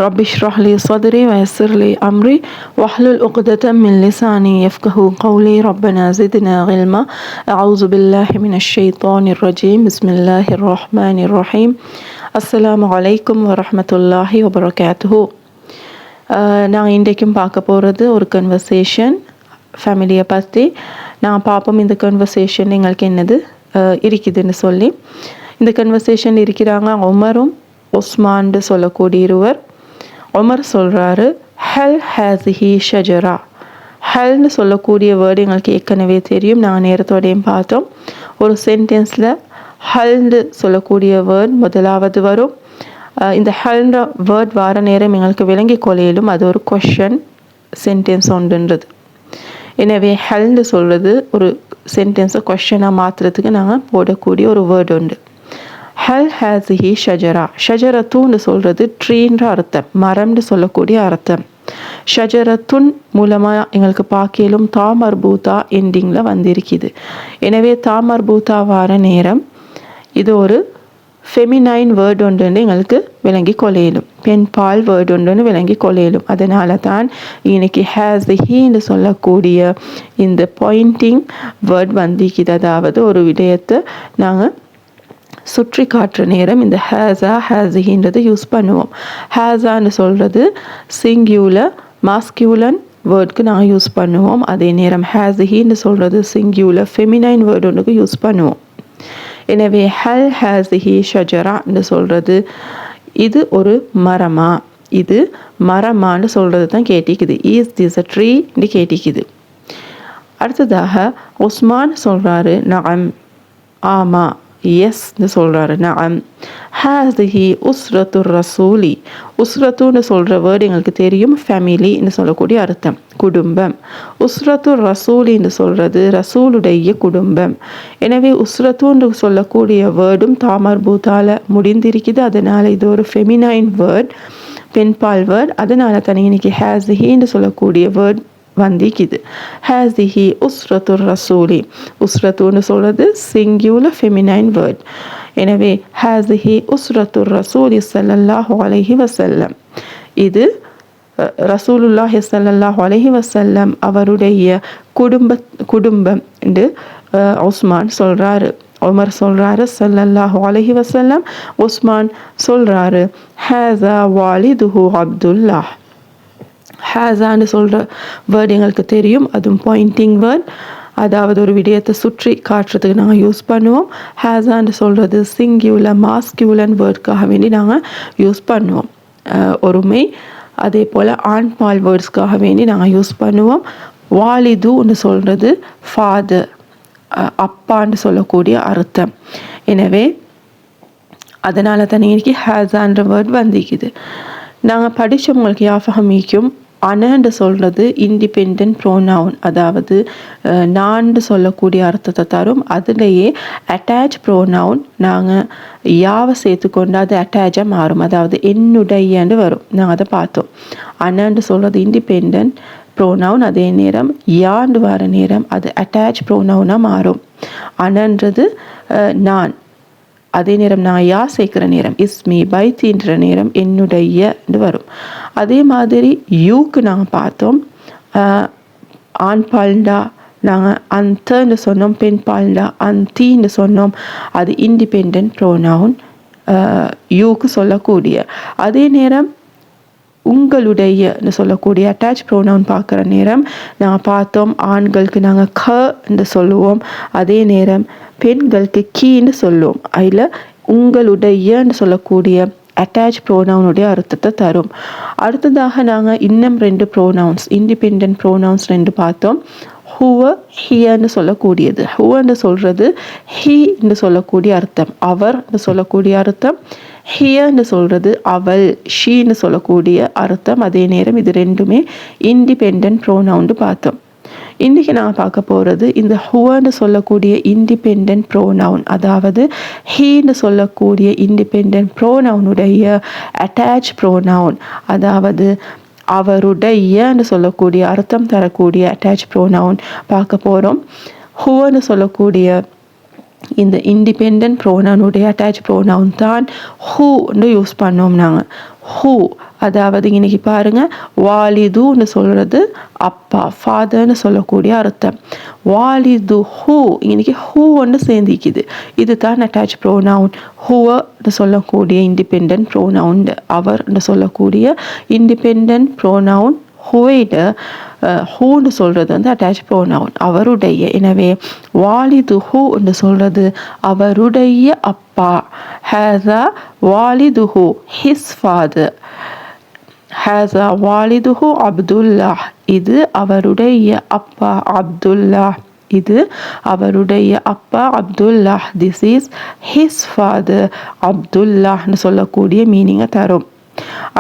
رب اشرح لي صدري ويسر لي أمري واحلل عقدة من لساني يفقه قولي ربنا زدنا علما أعوذ بالله من الشيطان الرجيم بسم الله الرحمن الرحيم السلام عليكم ورحمة الله وبركاته. நான் இன்றைக்கும் பார்க்க போகிறது ஒரு கன்வர்சேஷன் ஃபேமிலியை பற்றி. நான் பார்ப்போம் இந்த கன்வர்சேஷன் எங்களுக்கு என்னது இருக்குதுன்னு சொல்லி. இந்த கன்வர்சேஷன் இருக்கிறாங்க உமரும் உஸ்மான்னு சொல்லக்கூடிய இருவர். உமர் சொல்கிறாரு, ஹல் ஹேசிஹி ஷஜரா. ஹல்னு சொல்லக்கூடிய வேர்டு எங்களுக்கு ஏற்கனவே தெரியும், நாங்கள் நேரத்தோடையும் பார்த்தோம். ஒரு சென்டென்ஸில் ஹல்னு சொல்லக்கூடிய வேர்ட் முதலாவது வரும். இந்த ஹல்ன்ற வேர்ட் வார நேரம் எங்களுக்கு விளங்கி கொள்ளையிலும் அது ஒரு கொஷன் சென்டென்ஸ் உண்டுன்றது. எனவே ஹல்னு சொல்கிறது ஒரு சென்டென்ஸை கொஷனாக மாற்றுறதுக்கு நாங்கள் போடக்கூடிய ஒரு வேர்டு உண்டு. ஹல் ஹேசிஹி ஷஜரா. ஷஜரத்துன்னு சொல்கிறது ட்ரீன்ற அர்த்தம், மரம்னு சொல்லக்கூடிய அர்த்தம். ஷஜரத்துன் மூலமாக எங்களுக்கு பார்க்கலும் தாமர்பூதா எண்டிங்கில் வந்திருக்குது. எனவே தாமர்பூதா வார நேரம் இது ஒரு ஃபெமினைன் வேர்டு ஒன்றுன்னு எங்களுக்கு விளங்கி கொள்ளையிலும், பெண் பால் வேர்டு ஒன்றுன்னு விளங்கி கொள்ளையிலும். அதனால தான் இன்னைக்கு ஹேசிஹின்னு சொல்லக்கூடிய இந்த பாயிண்டிங் வேர்ட் வந்திக்குது. அதாவது ஒரு விடயத்தை நாங்கள் சுற்றி காட்டுற நேரம் இந்த ஹேஸா ஹேசிஹின்றதை யூஸ் பண்ணுவோம். ஹேஸான்னு சொல்கிறது சிங்கியூலர் மாஸ்கியூலன் வேர்டுக்கு நாங்கள் யூஸ் பண்ணுவோம். அதே நேரம் ஹேசிஹின்னு சொல்கிறது சிங்கியூலர் ஃபெமினைன் வேர்டு ஒன்றுக்கு யூஸ் பண்ணுவோம். எனவே ஹல் ஹேசிஹி ஷஜரான்னு சொல்கிறது இது ஒரு மரமா, இது மரமான்னு சொல்கிறது தான் கேட்டிக்குது. Is this a ட்ரீன்னு கேட்டிக்குது. அடுத்ததாக உஸ்மான் சொல்கிறாரு, நஅம் ஆமா, எஸ்ன்னு சொல்கிறாரு. நஅம் ஹாதிஹி உஸ்ரத்துர் ரசூலி. உஸ்ரத்துன்னு சொல்கிற வேர்டு எங்களுக்கு தெரியும், ஃபேமிலின்னு சொல்லக்கூடிய அர்த்தம், குடும்பம். உஸ்ரத்துர் ரசூலின்னு சொல்கிறது ரசூலுடைய குடும்பம். எனவே உஸ்ரத்துன்னு சொல்லக்கூடிய வேர்டும் தாமர்பூத்தால் முடிந்திருக்குது. அதனால் இது ஒரு ஃபெமினைன் வேர்ட், பெண்பால் வேர்ட். அதனால தனி இன்னைக்கு ஹாதிஹின்னு சொல்லக்கூடிய வேர்ட் வந்திக்குது. ஹேசிஹி உஸ்ரத்துர் ரசூலி. உஸ்ரத்துன்னு சொல்கிறது சிங்கியூலர் ஃபெமினைன் வேர்ட். எனவே ஹேசிஹி உஸ்ரத்துர் ரசூலி ஸல்லல்லாஹு அலைஹி வஸல்லம். இது ரசூலுல்லாஹி ஸல்லல்லாஹு அலைஹி வஸல்லம் அவருடைய குடும்பம் என்று உஸ்மான் சொல்கிறாரு. உமர் சொல்கிறாரு ஸல்லல்லாஹு அலைஹி வஸல்லம். உஸ்மான் சொல்கிறாரு ஹேஸா வாலிதுஹு அப்துல்லாஹ். ஹேஸான்னு சொல்கிற வேர்டு எங்களுக்கு தெரியும், அதுவும் பாயிண்டிங் வேர்ட். அதாவது ஒரு விடயத்தை சுற்றி காட்டுறதுக்கு நாங்கள் யூஸ் பண்ணுவோம். ஹேஸான்னு சொல்கிறது சிங்கியூலர் மாஸ்கியூலன் வேர்டுக்காக வேண்டி நாங்கள் யூஸ் பண்ணுவோம், ஒருமை. அதே போல் ஆண் பால் வேர்ட்ஸ்க்காக வேண்டி நாங்கள் யூஸ் பண்ணுவோம். வாலிதுன்னு சொல்கிறது ஃபாதர், அப்பான்னு சொல்லக்கூடிய அர்த்தம். எனவே அதனால தான் இன்னைக்கு ஹேஸான்ற வேர்ட் வந்திக்குது. நாங்கள் படித்தவங்களுக்கு யாஃபகமிக்கும் அனன்னு சொல்கிறது இண்டிபெண்ட் ப்ரோனவுன், அதாவது நான்னு சொல்லக்கூடிய அர்த்தத்தை தரும். அதுலேயே அட்டாச் ப்ரோனவுன் நாங்கள் யாவை சேர்த்துக்கொண்டு அது அட்டாச்சாக மாறும், அதாவது என்னுடையன்னு வரும். நாங்கள் அதை பார்த்தோம். அனன்னு சொல்கிறது இண்டிபெண்ட் ப்ரோனவுன், அதே நேரம் யாண்டு வர நேரம் அது அட்டாச் ப்ரோனவுனாக மாறும். அனன்றது நான், அதே நேரம் நான் யா சேர்க்குற நேரம் இஸ்மி பைத்தின்ற நேரம் என்னுடைய வரும். அதே மாதிரி யூக்கு நாங்கள் பார்த்தோம், ஆண் பால்டா நாங்கள் அந்தன்னு சொன்னோம், பெண் பால்டா அந்தின்னு சொன்னோம். அது இண்டிபெண்ட் ப்ரோனவுன் யூக்கு சொல்லக்கூடிய. அதே நேரம் உங்களுடையன்னு சொல்லக்கூடிய அட்டாச் ப்ரோனவுன் பார்க்குற நேரம் நாங்கள் பார்த்தோம், ஆண்களுக்கு நாங்கள் கன்னு சொல்லுவோம், அதே நேரம் பெண்களுக்கு கீன்னு சொல்லுவோம். அதில் உங்களுடையன்னு சொல்லக்கூடிய அட்டாச் ப்ரோனவுனுடைய அர்த்தத்தை தரும். அடுத்ததாக நாங்கள் இன்னும் 2 ப்ரோனவுன்ஸ் இண்டிபெண்ட் ப்ரோனவுன்ஸ் 2 பார்த்தோம். ஹுவ ஹியன்னு சொல்லக்கூடியது. ஹுவன்னு சொல்கிறது ஹீன்னு சொல்லக்கூடிய அர்த்தம், அவர்னு சொல்லக்கூடிய அர்த்தம். ஹியன்னு சொல்கிறது அவள், ஷீன்னு சொல்லக்கூடிய அர்த்தம். அதே நேரம் இது ரெண்டுமே இண்டிபெண்ட் ப்ரோனவுன்னு பார்த்தோம். இன்றைக்கி நான் பார்க்க போகிறது இந்த ஹுவன்னு சொல்லக்கூடிய இண்டிபெண்ட் ப்ரோனவுன், அதாவது ஹீன்னு சொல்லக்கூடிய இண்டிபெண்ட் ப்ரோனவுனுடைய அட்டாச் ப்ரோனவுன், அதாவது அவருடையன்னு சொல்லக்கூடிய அர்த்தம் தரக்கூடிய அட்டாச் ப்ரோனவுன் பார்க்க போகிறோம். ஹுவன்னு சொல்லக்கூடிய இந்த இண்டிபெண்ட் ப்ரோனவுனுடைய அட்டாச் ப்ரோனவுன் தான் ஹூன்னு யூஸ் பண்ணோம் நாங்கள். ஹூ அதாவது இன்னைக்கு பாருங்க, வாலிதுன்னு சொல்றது அப்பா, ஃபாதர்னு சொல்லக்கூடிய அர்த்தம். வாலிது ஹூ இன்னைக்கு ஹூ ஒன்று சேர்ந்திக்குது. இது தான் அட்டாச் ப்ரோனவுன். ஹூன்னு சொல்லக்கூடிய இண்டிபெண்ட் ப்ரோனவுன், அவர்னு சொல்லக்கூடிய இண்டிபெண்ட் ப்ரோனவுன். ஹூவைட ஹூன்னு சொல்றது வந்து அட்டாச் ப்ரோனவுன், அவருடைய. எனவே வாலிது ஹூன்னு சொல்றது அவருடைய அப்பா. ஹாஸா வாலிதுஹு, ஹிஸ் ஃபாதர். ஹாஸா வாலிதுஹு அப்துல்லாஹ், இது அவருடைய அப்பா அப்துல்லாஹ். இது அவருடைய அப்பா Abdullah. This is his father அப்துல்லாஹ்னு சொல்லக்கூடிய மீனிங்கை தரும்.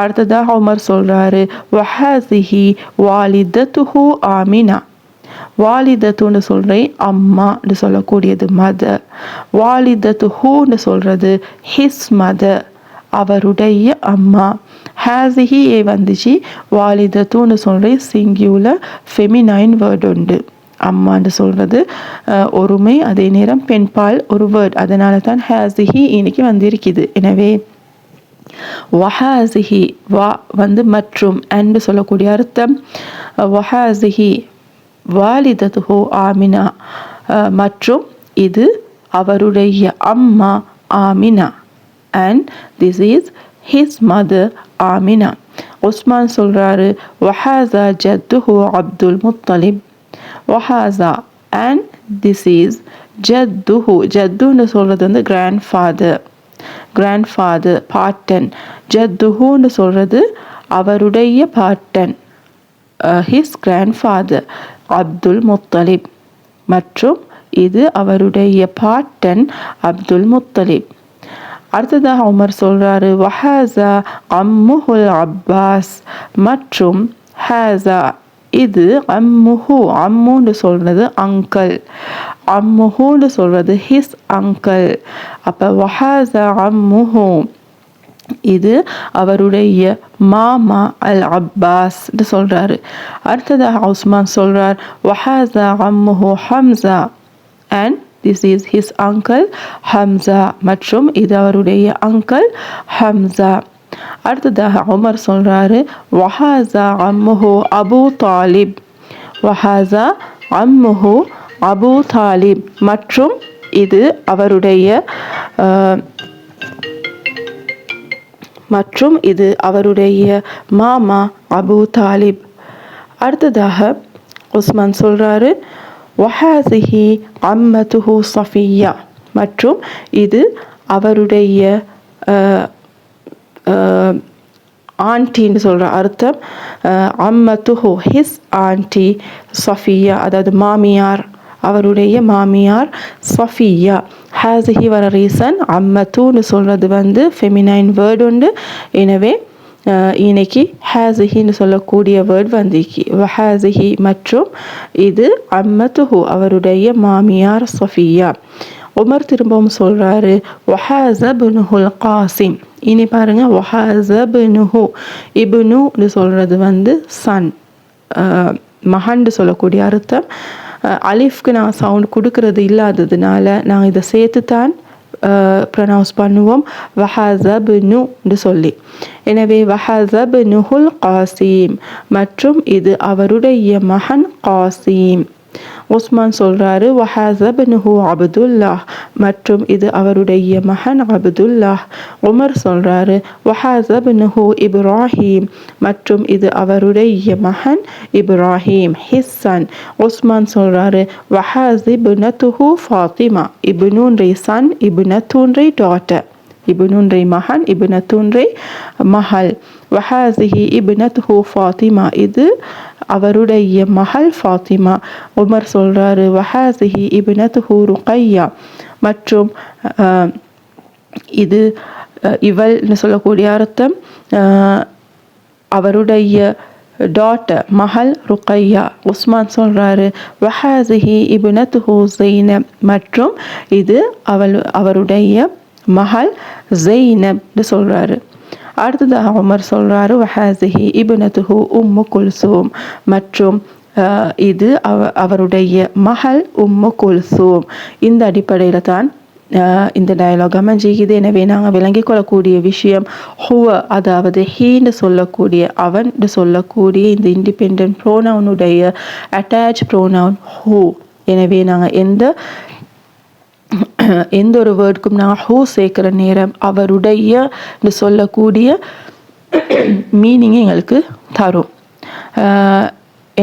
அடுத்ததாக உமர் சொல்றாரு, வஹாசிஹி வாலிதத்துஹு ஆமினா. வாலிதத்துன்னு சொல்றேன் அம்மான்னு சொல்லக்கூடியது மதர். வாலிதத்துஹுன்னு சொல்றது ஹிஸ் மதர், அவருடைய அம்மா. ஹாசிஹி வந்துச்சு, வாலிதத்துன்னு சொல்றேன் சிங்குலர் ஃபெமினைன் வேர்டு உண்டு. அம்மான்னு சொல்றது ஒருமை, அதே நேரம் பெண்பால் ஒரு வேர்ட், அதனால தான் ஹாசிஹி இன்னைக்கு வந்திருக்குது. எனவே வஹாசிஹி வா வந்து மற்றும் அண்டு சொல்லக்கூடிய அர்த்தம். வஹாசிஹி வாலிதத்துஹு ஆமினா, மற்றும் இது அவருடைய அம்மா Amina. And this is his mother Amina. Usman சொல்றாரு, வஹாசா ஜத்துஹு அப்துல் முத்தலிப். வஹாசா அண்ட் திஸ் இஸ் ஜத்துஹு. ஜத்துன்னு சொல்றது வந்து கிராண்ட் ஃபாதர், கிராண்ட் ஃபாதர் பாட்டன். ஜத்துஹுன்னு சொல்றது அவருடைய பாட்டன், his grandfather Abdul Muttalib. மற்றும் இது அவருடைய பாட்டன் அப்துல் முத்தலிப். அடுத்ததாக உமர் சொல்றாரு, வஹாசா அம்முஹுல் அப்பாஸ். மற்றும் ஹாசா இது அம்முஹு, அம்முன்னு சொல்றது அங்கிள், அம்முஹுன்னு சொல்றது ஹிஸ் அங்கிள். அப்ப வஹாசா அம்முஹு இது அவருடைய மாமா அல் அப்பாஸ் சொல்றாரு. அடுத்ததாக உஸ்மான் சொல்றார், வஹாசா அம்முஹு Hamza and this is his uncle Hamza. மற்றும் இது அவருடைய அங்கிள் ஹம்சா. அடுத்ததாக உமர் சொல்றாரு, வஹாசா அம்முஹு அபு தாலிப். வஹாசா அம்முஹு அபு தாலிப். மற்றும் இது அவருடைய மற்றும் இது அவருடைய மாமா அபு தாலிப். அடுத்ததாக உஸ்மான் சொல்றாரு, வஹாசிஹி அம்மத்துஹு சஃபியா. மற்றும் இது அவருடைய ஆண்டின்னு சொல்ற அர்த்தம். அம்மத்துஹு ஹிஸ் ஆண்டி சஃபியா, அதாவது மாமியார், அவருடைய மாமியார் சஃபியா. ஹாசிஹி வர ரீசன், அம்மத்துன்னு சொல்றது வந்து ஃபெமினைன் வேர்டு உண்டு. எனவே இன்னைக்கு ஹாசிஹின்னு சொல்லக்கூடிய வேர்ட் வந்திருக்கு, வஹாசிஹி. மற்றும் இது அம்மத்துஹு அவருடைய மாமியார் சஃபியா. உமர் திரும்பவும் சொல்றாரு, வஹாஸப்னுல் காசிம். இனி பாருங்க, வஹாஸப்னுஹு, இப்னுன்னு சொல்றது வந்து சன், மகன் சொல்லக்கூடிய அர்த்தம். அலிஃப்க்கு நான் சவுண்ட் கொடுக்கறது இல்லாததுனால நான் இதை சேர்த்து தான் ப்ரொனவுன்ஸ் பண்ணுவோம், வஹாஸப்னு சொல்லி. எனவே வஹாஸப்னுல் காசிம். மற்றும் இது அவருடைய மகன் காசிம். உஸ்மான் சொல்றாரு, வஹாஸப்னுஹு அப்துல்லாஹ். மற்றும் இது அவருடைய மகன் அப்துல்லாஹ். உமர் சொல்றாரு, வஹாஸப்னுஹு இப்ராஹிம். மற்றும் இது அவருடைய மகன் இப்ராஹிம், ஹிஸ் சன். உஸ்மான் சொல்றாரு, வஹாஸிப்னத்துஹு ஃபாத்திமா. இப்னுன்றை சன், இப்னத்துன்றை டாட்டர். இப்னுன்றை மகன், இப்னத்துன்றை மகள். வஹாஸிஹி இப்னத்துஹு ஃபாத்திமா, இது அவருடைய மகள் ஃபாத்திமா. உமர் சொல்றாரு, வஹாஸிஹி இப்னத்துஹு ருக்கையா. மற்றும் இது இவள்னு சொல்லக்கூடிய அர்த்தம், அவருடைய டாட்டர் மகள் ருக்கையா. உஸ்மான் சொல்றாரு, வஹாஸிஹி இப்னத்துஹு ஸைனப். மற்றும் இது அவருடைய மகள் ஸைனப்னு சொல்றாரு. அடுத்ததாக உமர் சொல்றாரு, வஹாஸிஹி இப்னத்துஹு உம்மு குல்சூம். மற்றும் இது அவருடைய மகள் உம்மு குல்சூம். இந்த அடிப்படையில் தான் இந்த டயலாக் அமைஞ்சிக்குது. எனவே நாங்கள் விளங்கிக் கொள்ளக்கூடிய விஷயம் ஹுவ, அதாவது ஹீன்னு சொல்லக்கூடிய அவன் சொல்லக்கூடிய இந்த இண்டிபெண்ட் ப்ரோனவுனுடைய அட்டாச் ப்ரோனவுன் ஹூ. எனவே நாங்கள் எந்த ஒரு வேர்டுக்கும் நாங்கள் ஹூ சேர்க்குற நேரம் அவருடைய சொல்லக்கூடிய மீனிங்கை எங்களுக்கு தரும்.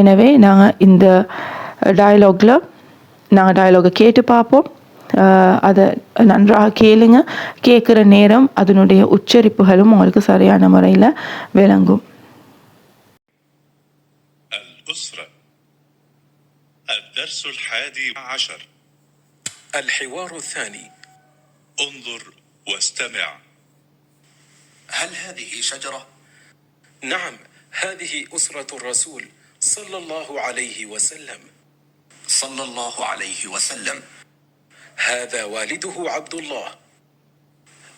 எனவே நாங்கள் இந்த டயலாகை கேட்டு பார்ப்போம். அதை நன்றாக கேளுங்க. கேட்குற நேரம் அதனுடைய உச்சரிப்புகளும் உங்களுக்கு சரியான முறையில் விளங்கும். الأسرة. الدرس 11. الحوار الثاني. انظر واستمع. هل هذه شجرة؟ نعم، هذه أسرة الرسول صلى الله عليه وسلم. صلى الله عليه وسلم. هذا والده عبد الله،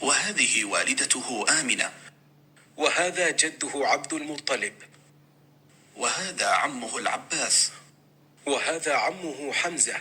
وهذه والدته آمنة، وهذا جده عبد المطلب، وهذا عمه العباس، وهذا عمه حمزة،